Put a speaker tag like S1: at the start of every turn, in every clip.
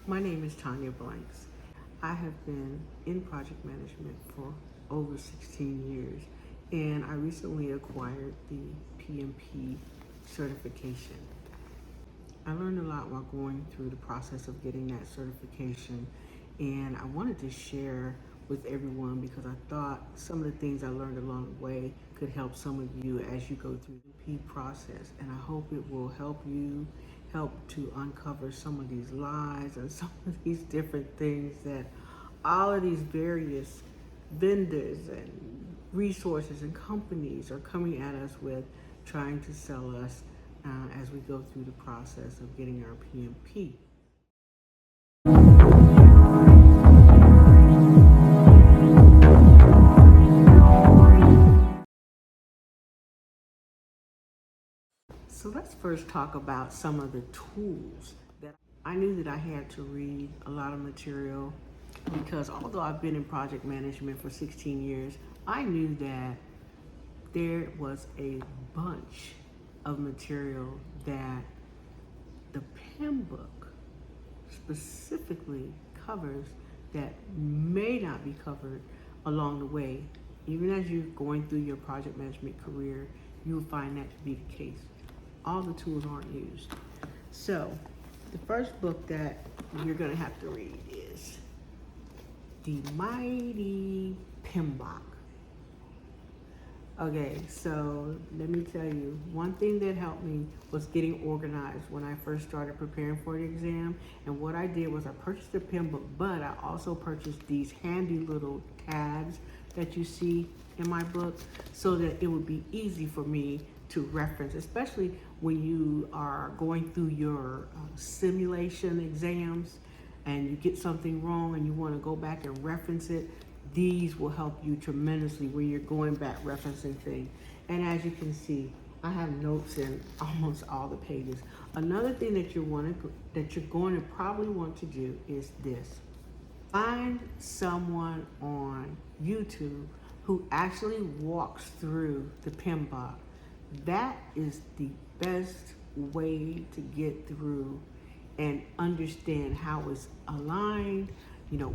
S1: My name is Tanya Blanks. I have been in project management for over 16 years, and I recently acquired the PMP certification. I learned a lot while going through the process of getting that certification, and I wanted to share with everyone because I thought some of the things I learned along the way could help some of you as you go through the PMP process, and I hope it will help you to uncover some of these lies and some of these different things that all of these various vendors and resources and companies are coming at us with, trying to sell us as we go through the process of getting our PMP. So let's first talk about some of the tools that I knew that I had to read a lot of material, because although I've been in project management for 16 years, I knew that there was a bunch of material that the PMBOK specifically covers that may not be covered along the way. Even as you're going through your project management career, you'll find that to be the case. All the tools aren't used. So the first book that you're going to have to read is the mighty PMBOK. Okay, so let me tell you, one thing that helped me was getting organized when I first started preparing for the exam. And what I did was I purchased the PMBOK, but I also purchased these handy little tabs that you see in my book so that it would be easy for me to reference, especially when you are going through your simulation exams and you get something wrong and you want to go back and reference it. These will help you tremendously when you're going back referencing things. And as you can see, I have notes in almost all the pages. Another thing that you're going to probably want to do is this. Find someone on YouTube who actually walks through the PMBOK. That is the best way to get through and understand how it's aligned,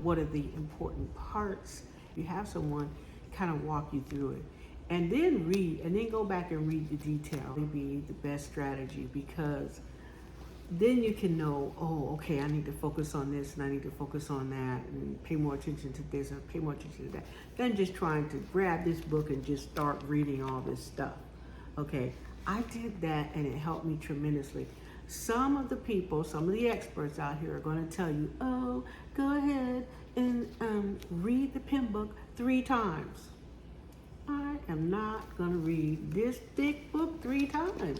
S1: what are the important parts. You have someone kind of walk you through it. And then read, and then go back and read the detail. Maybe the best strategy, because then you can know, oh, okay, I need to focus on this and I need to focus on that and pay more attention to this and pay more attention to that, than just trying to grab this book and just start reading all this stuff. Okay, I did that and it helped me tremendously. Some of the experts out here are going to tell you, oh, go ahead and read the PMBOK 3 times. I am not going to read this thick book 3 times,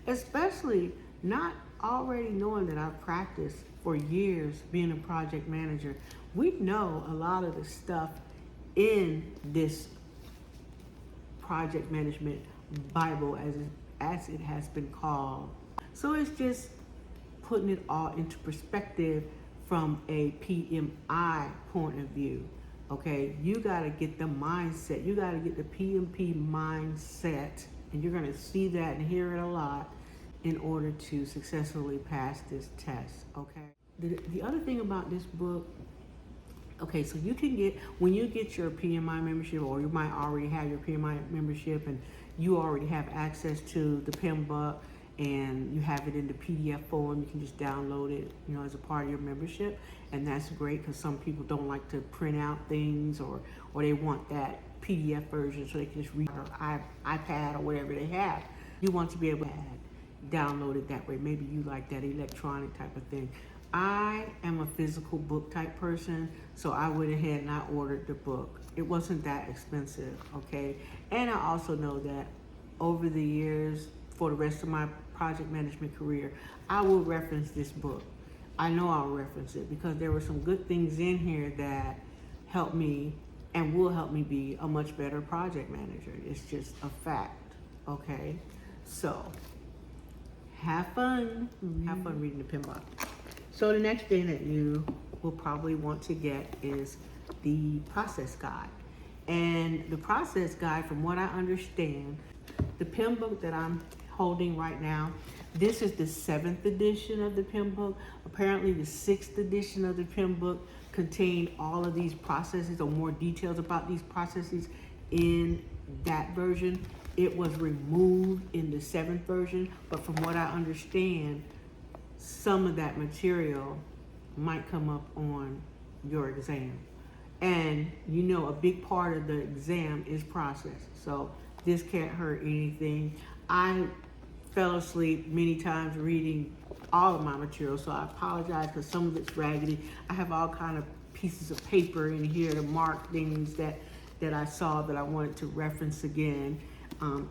S1: especially not already knowing that I've practiced for years being a project manager. We know a lot of the stuff in this project management Bible, as it has been called. So it's just putting it all into perspective from a PMI point of view. Okay, you got to get the mindset. You got to get the PMP mindset, and you're going to see that and hear it a lot in order to successfully pass this test. Okay. The other thing about this book, okay, so you can get, when you get your PMI membership, or you might already have your PMI membership and you already have access to the PMBOK and you have it in the PDF form, you can just download it, as a part of your membership. And that's great, because some people don't like to print out things, or they want that PDF version so they can just read or iPad or whatever they have. You want to be able to download it that way. Maybe you like that electronic type of thing. I am a physical book type person, so I went ahead and I ordered the book. It wasn't that expensive, okay? And I also know that over the years, for the rest of my project management career, I will reference this book. I know I'll reference it because there were some good things in here that helped me and will help me be a much better project manager. It's just a fact, okay? So, have fun. Have fun reading the PMBOK. So the next thing that you will probably want to get is the process guide. And the process guide, from what I understand, the PMBOK that I'm holding right now. This is the 7th edition of the PMBOK. Apparently the 6th edition of the PMBOK contained all of these processes or more details about these processes in that version. It was removed in the 7th version, but from what I understand, some of that material might come up on your exam. And you know, a big part of the exam is process. So this can't hurt anything. I fell asleep many times reading all of my material, so I apologize because some of it's raggedy. I have all kind of pieces of paper in here to mark things that I saw that I wanted to reference again.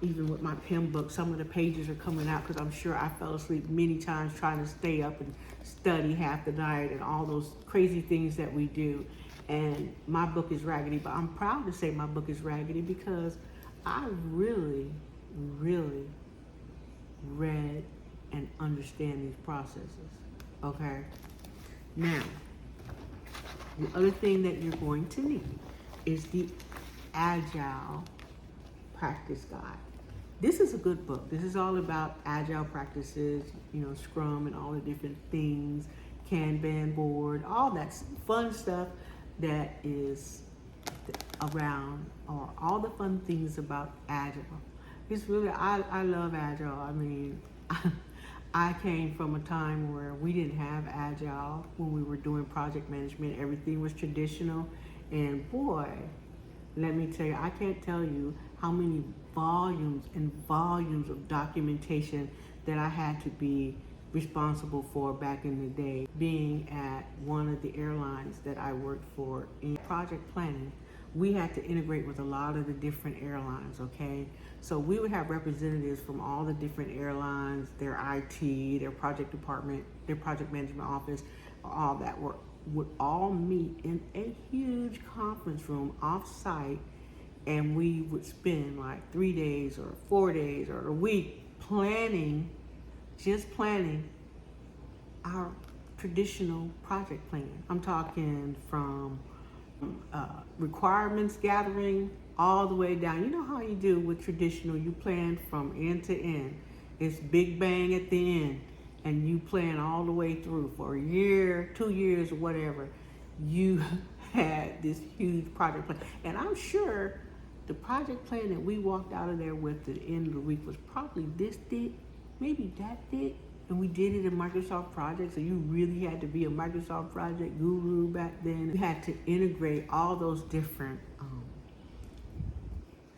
S1: Even with my PMBOK, some of the pages are coming out because I'm sure I fell asleep many times trying to stay up and study half the night and all those crazy things that we do. And my book is raggedy, but I'm proud to say my book is raggedy because I really, really read and understand these processes, okay? Now, the other thing that you're going to need is the Agile Practice Guide. This is a good book. This is all about Agile practices, you know, Scrum and all the different things, Kanban board, all that fun stuff that is around, or all the fun things about Agile. It's really, I love Agile. I mean, I came from a time where we didn't have Agile when we were doing project management. Everything was traditional. And boy, let me tell you, I can't tell you how many volumes and volumes of documentation that I had to be responsible for back in the day. Being at one of the airlines that I worked for in project planning, we had to integrate with a lot of the different airlines, okay? So we would have representatives from all the different airlines, their IT, their project department, their project management office, all that would all meet in a huge conference room off-site, and we would spend like 3 days or 4 days or a week planning, just planning our traditional project plan. I'm talking from requirements gathering all the way down. You know how you do with traditional, you plan from end to end. It's big bang at the end, and you plan all the way through for a year, 2 years, or whatever. You had this huge project plan. And I'm sure the project plan that we walked out of there with at the end of the week was probably this thick, maybe that thick. And we did it in Microsoft Project, so you really had to be a Microsoft Project guru back then. You had to integrate all those different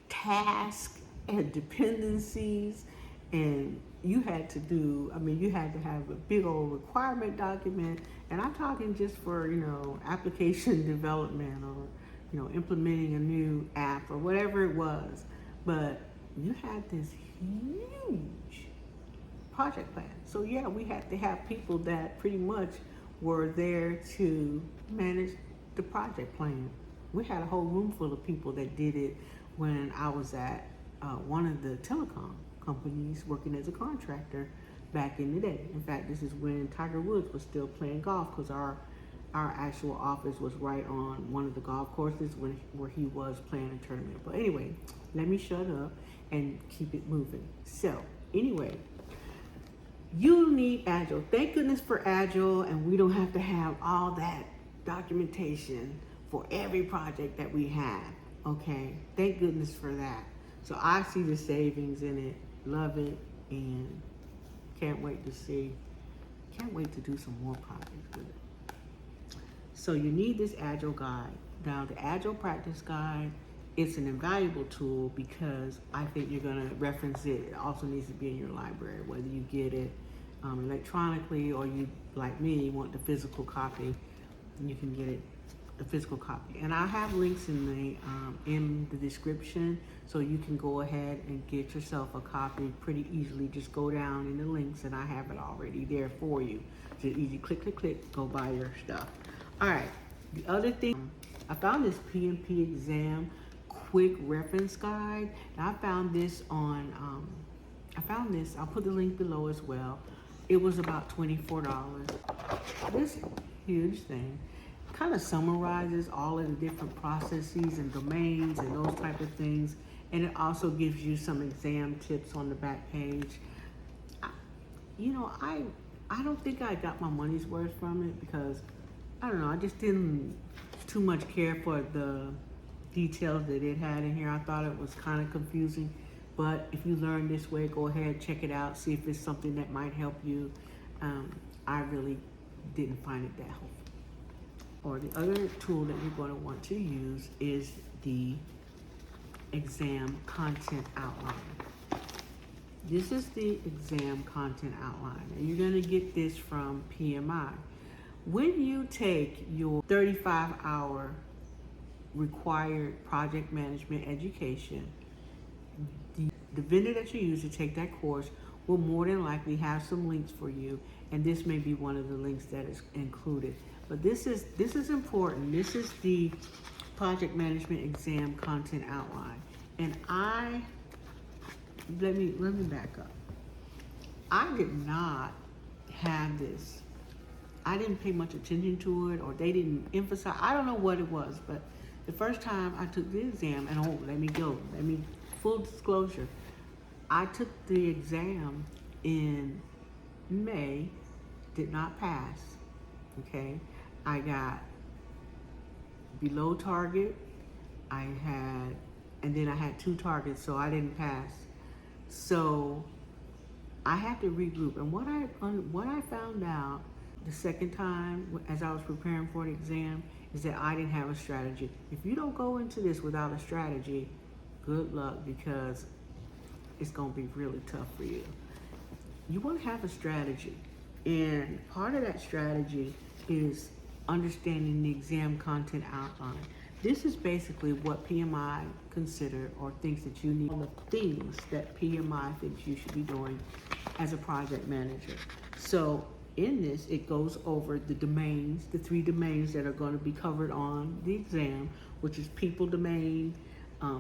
S1: tasks and dependencies, and you had to do, I mean, you had to have a big old requirement document, and I'm talking just for, you know, application development or, you know, implementing a new app or whatever it was. But you had this huge project plan. So yeah, we had to have people that pretty much were there to manage the project plan. We had a whole room full of people that did it when I was at one of the telecom companies working as a contractor back in the day. In fact, this is when Tiger Woods was still playing golf, because our actual office was right on one of the golf courses where he was playing a tournament. But anyway, let me shut up and keep it moving. So anyway, you need Agile. Thank goodness for Agile, and we don't have to have all that documentation for every project that we have, okay? Thank goodness for that. So I see the savings in it, love it, and can't wait to do some more projects with it. So you need this Agile guide. Now the Agile Practice Guide, it's an invaluable tool because I think you're gonna reference it. It also needs to be in your library, whether you get it electronically or you, like me, want the physical copy. You can get it, the physical copy. And I have links in the description, so you can go ahead and get yourself a copy pretty easily. Just go down in the links and I have it already there for you. Just easy, click, click, click, go buy your stuff. All right, the other thing, I found this PMP Exam quick reference guide. And I found this on, I'll put the link below as well. It was about $24. This huge thing kind of summarizes all of the different processes and domains and those type of things. And it also gives you some exam tips on the back page. I don't think I got my money's worth from it because I don't know, I just didn't too much care for the details that it had in here. I thought it was kind of confusing, but if you learn this way, go ahead, check it out, see if it's something that might help you. I really didn't find it that helpful. Or the other tool that you're going to want to use is the exam content outline. This is the exam content outline, and you're going to get this from PMI. When you take your 35-hour required project management education, the vendor that you use to take that course will more than likely have some links for you, and this may be one of the links that is included. But this is important. This is the project management exam content outline, and let me back up. I did not have this. I didn't pay much attention to it, or they didn't emphasize. I don't know what it was, but the first time I took the exam, and full disclosure, I took the exam in May, did not pass, okay? I got below target, and then I had 2 targets, so I didn't pass. So I had to regroup, and what I found out the second time as I was preparing for the exam is that I didn't have a strategy. If you don't go into this without a strategy, good luck, because it's going to be really tough for you. You want to have a strategy, and part of that strategy is understanding the exam content outline. This is basically what PMI consider or thinks that you need, the things that PMI thinks you should be doing as a project manager. So in this, it goes over the domains, the 3 domains that are going to be covered on the exam, which is people domain,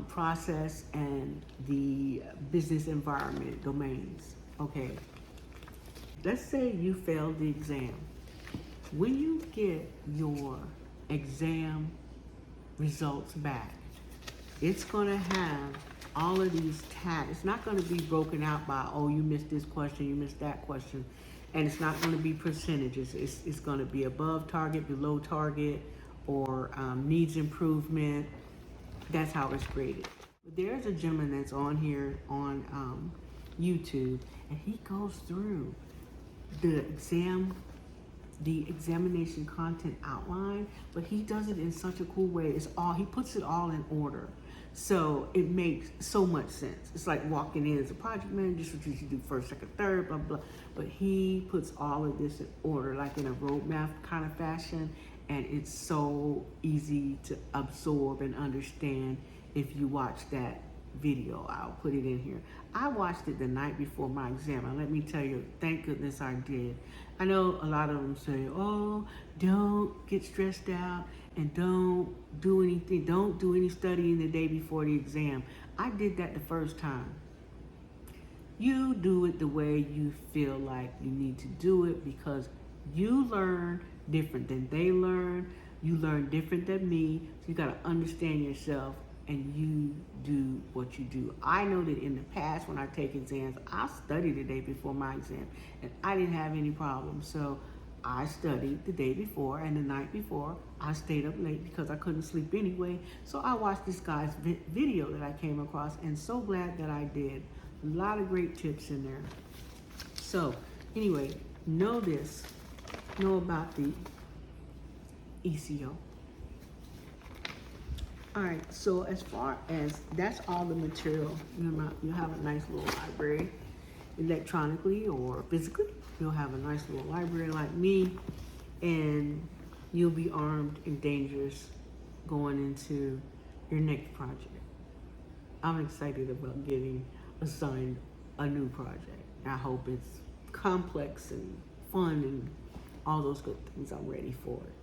S1: process, and the business environment domains. Okay, let's say you failed the exam. When you get your exam results back, it's going to have all of these tags. It's not going to be broken out by, oh, you missed this question, you missed that question, and it's not going to be percentages. It's going to be above target, below target, or needs improvement. That's how it's graded. There's a gentleman that's on here on YouTube, and he goes through the examination content outline, but he does it in such a cool way. He puts it all in order. So it makes so much sense. It's like walking in as a project manager, this is what you should do first, second, third, blah, blah. But he puts all of this in order, like in a roadmap kind of fashion, and it's so easy to absorb and understand if you watch that video. I'll put it in here. I watched it the night before my exam, and let me tell you, thank goodness I did. I know a lot of them say, oh, don't get stressed out and don't do anything, don't do any studying the day before the exam. I did that the first time. You do it the way you feel like you need to do it, because you learn different than they learn. You learn different than me. So you got to understand yourself, and you do what you do. I know that in the past when I take exams, I study the day before my exam, and I didn't have any problems. So I studied the day before, and the night before I stayed up late because I couldn't sleep anyway. So I watched this guy's video that I came across, and so glad that I did. A lot of great tips in there. So anyway, know about the ECO. All right, so as far as that's all the material, you have a nice little library, electronically or physically. You'll have a nice little library like me, and you'll be armed and dangerous going into your next project. I'm excited about getting assigned a new project. I hope it's complex and fun and all those good things. I'm ready for it.